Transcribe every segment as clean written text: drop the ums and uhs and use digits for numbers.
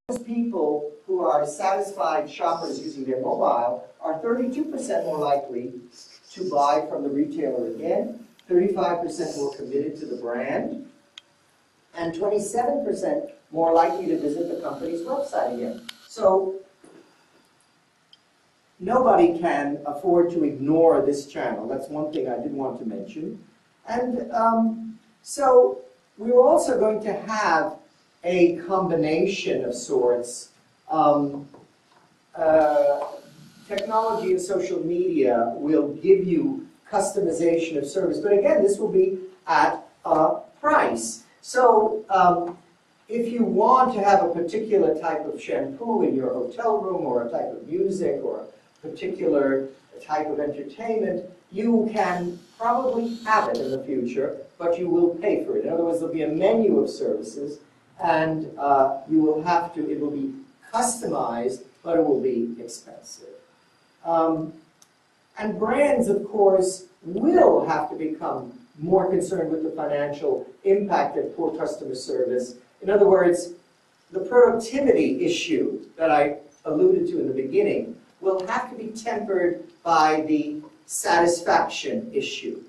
those people who are satisfied shoppers using their mobile are 32% more likely to buy from the retailer again, 35% more committed to the brand, and 27% more likely to visit the company's website again. So nobody can afford to ignore this channel. That's one thing I did want to mention. And so we're also going to have a combination of sorts. Technology and social media will give you customization of service, but again, this will be at a price. So if you want to have a particular type of shampoo in your hotel room, or a type of music, or a particular type of entertainment, you can probably have it in the future, but you will pay for it. In other words, there'll be a menu of services, and you will have to, it will be customized, but it will be expensive. And brands, of course, will have to become more concerned with the financial impact of poor customer service. In other words, the productivity issue that I alluded to in the beginning will have to be tempered by the satisfaction issue.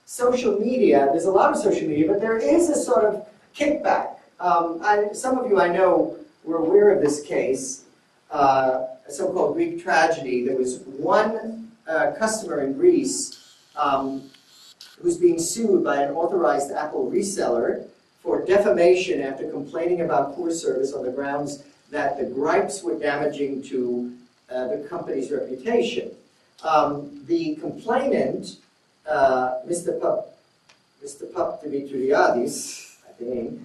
Social media, there's a lot of social media, but there is a sort of kickback. Some of you I know were aware of this case, a so-called Greek tragedy. There was one customer in Greece who's being sued by an authorized Apple reseller for defamation after complaining about poor service on the grounds that the gripes were damaging to the company's reputation. The complainant, Mr. Dimitriadis, I think,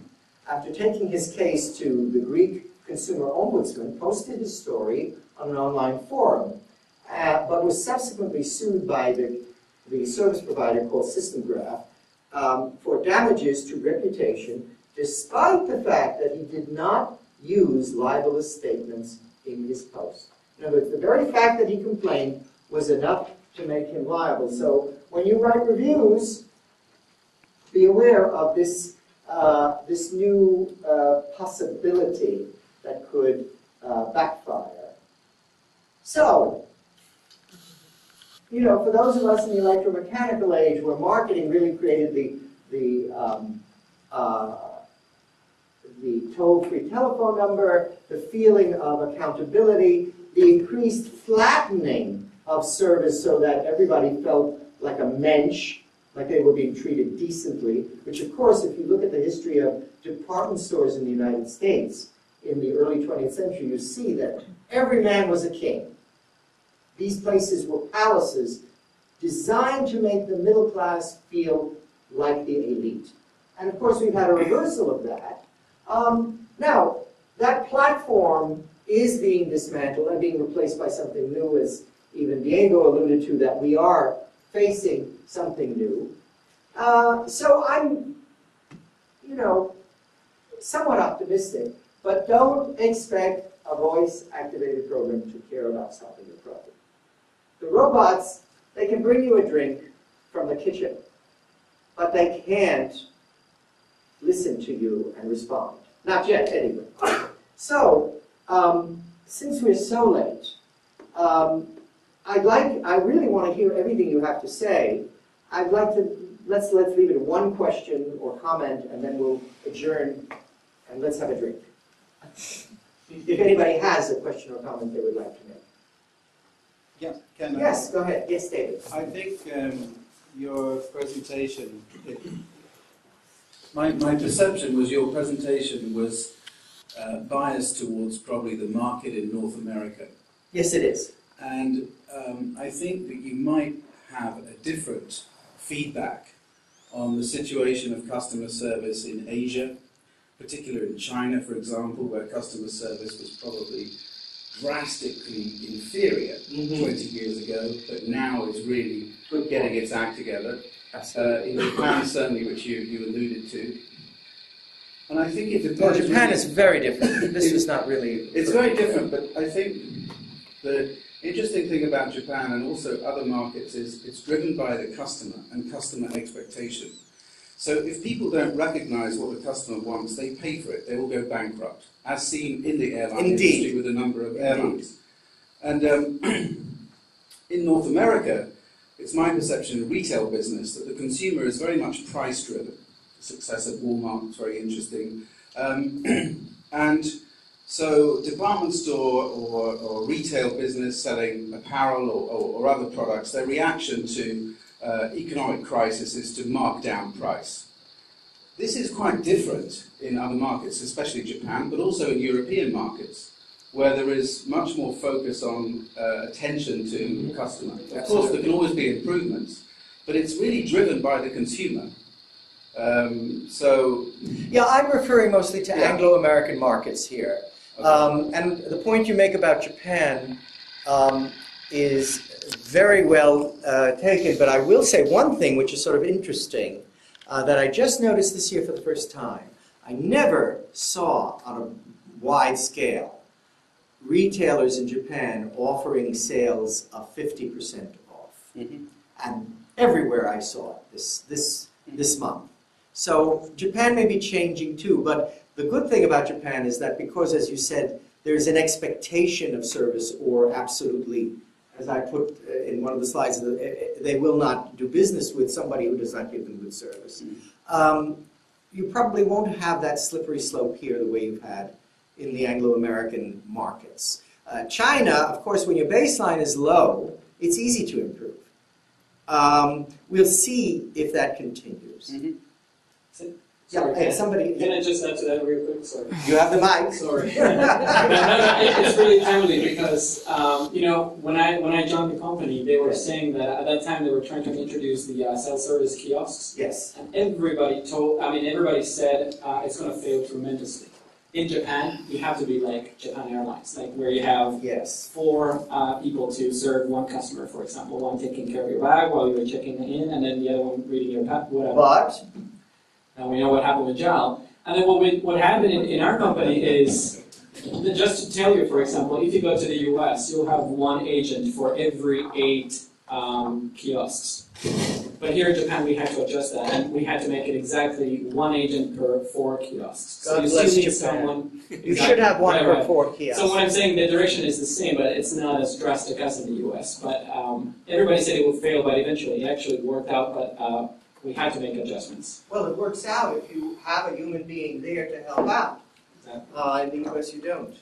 after taking his case to the Greek consumer ombudsman, posted his story on an online forum, but was subsequently sued by the service provider called Systemgraph for damages to reputation, despite the fact that he did not use libelous statements in his post. In other words, the very fact that he complained was enough to make him liable. So when you write reviews, be aware of this, this new possibility that could backfire. So, you know, for those of us in the electromechanical age where marketing really created the toll-free telephone number, the feeling of accountability, the increased flattening of service so that everybody felt like a mensch, like they were being treated decently, which of course, if you look at the history of department stores in the United States in the early 20th century, you see that every man was a king. These places were palaces designed to make the middle class feel like the elite. And of course, we've had a reversal of that. Now, that platform is being dismantled and being replaced by something new, as even Diego alluded to, that we are facing something new. So I'm, you know, somewhat optimistic, but don't expect a voice-activated program to care about solving your problem. The robots, they can bring you a drink from the kitchen, but they can't listen to you and respond. Not yet, anyway. So, since we're so late, I really want to hear everything you have to say. I'd like to, let's leave it at one question or comment, and then we'll adjourn, and let's have a drink. If anybody has a question or comment they would like to make. Yeah, Kenneth. Yes, go ahead. Yes, David. I think your presentation, my perception was your presentation was biased towards probably the market in North America. Yes, it is. And I think that you might have a different feedback on the situation of customer service in Asia, particularly in China, for example, where customer service was probably drastically inferior 20 years ago, but now is really getting its act together. In Japan, certainly, which you alluded to. And I think it depends. Well, Japan is very different. This is not really... It's very different, but I think the interesting thing about Japan and also other markets is it's driven by the customer and customer expectation. So if people don't recognize what the customer wants, they pay for it. They will go bankrupt. as seen in the airline Indeed. industry with a number of airlines. And in North America, it's my perception in the retail business that the consumer is very much price-driven. The success of Walmart is very interesting. And so department store or retail business selling apparel or other products, their reaction to economic crisis is to mark down price. This is quite different in other markets, especially Japan, but also in European markets, where there is much more focus on attention to the customer. Of course, there can always be improvements, but it's really driven by the consumer. Yeah, I'm referring mostly to Anglo-American markets here. Okay. And the point you make about Japan is very well taken, but I will say one thing which is sort of interesting that I just noticed this year for the first time. I never saw on a wide scale retailers in Japan offering sales of 50% off. Mm-hmm. And everywhere I saw it this month. So Japan may be changing too, but the good thing about Japan is that because, as you said, there's an expectation of service, or absolutely, as I put in one of the slides, they will not do business with somebody who does not give them good service. Mm-hmm. You probably won't have that slippery slope here the way you've had in the Anglo-American markets. China, of course, when your baseline is low, it's easy to improve. We'll see if that continues. Mm-hmm. Sorry, somebody. Can I just add to that real quick? Sorry. You have the mic. Sorry. It's really timely because when I joined the company, they were saying that at that time they were trying to introduce the self-service kiosks. Yes. And everybody said it's going to fail tremendously. In Japan, you have to be like Japan Airlines, like where you have 4 people to serve one customer, for example, one taking care of your bag while you're checking in, and then the other one reading your whatever. But. And we know what happened with JAL. And then what happened in our company is, just to tell you, for example, if you go to the US, you'll have 1 agent for every 8 kiosks. But here in Japan, we had to adjust that, and we had to make it exactly 1 agent per 4 kiosks. So you still need someone. You should have 1 per 4 kiosks. So what I'm saying, the direction is the same, but it's not as drastic as in the US. But everybody said it would fail, but eventually it actually worked out. But we had to make adjustments. Well, it works out if you have a human being there to help out. Exactly. In the US, you don't.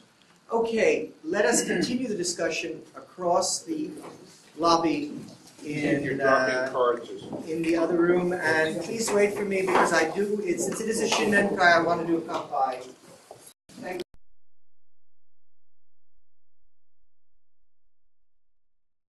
Okay, let us continue the discussion across the lobby in the other room. And please wait for me because since it is a Shinenkai, I want to do a Kanpai.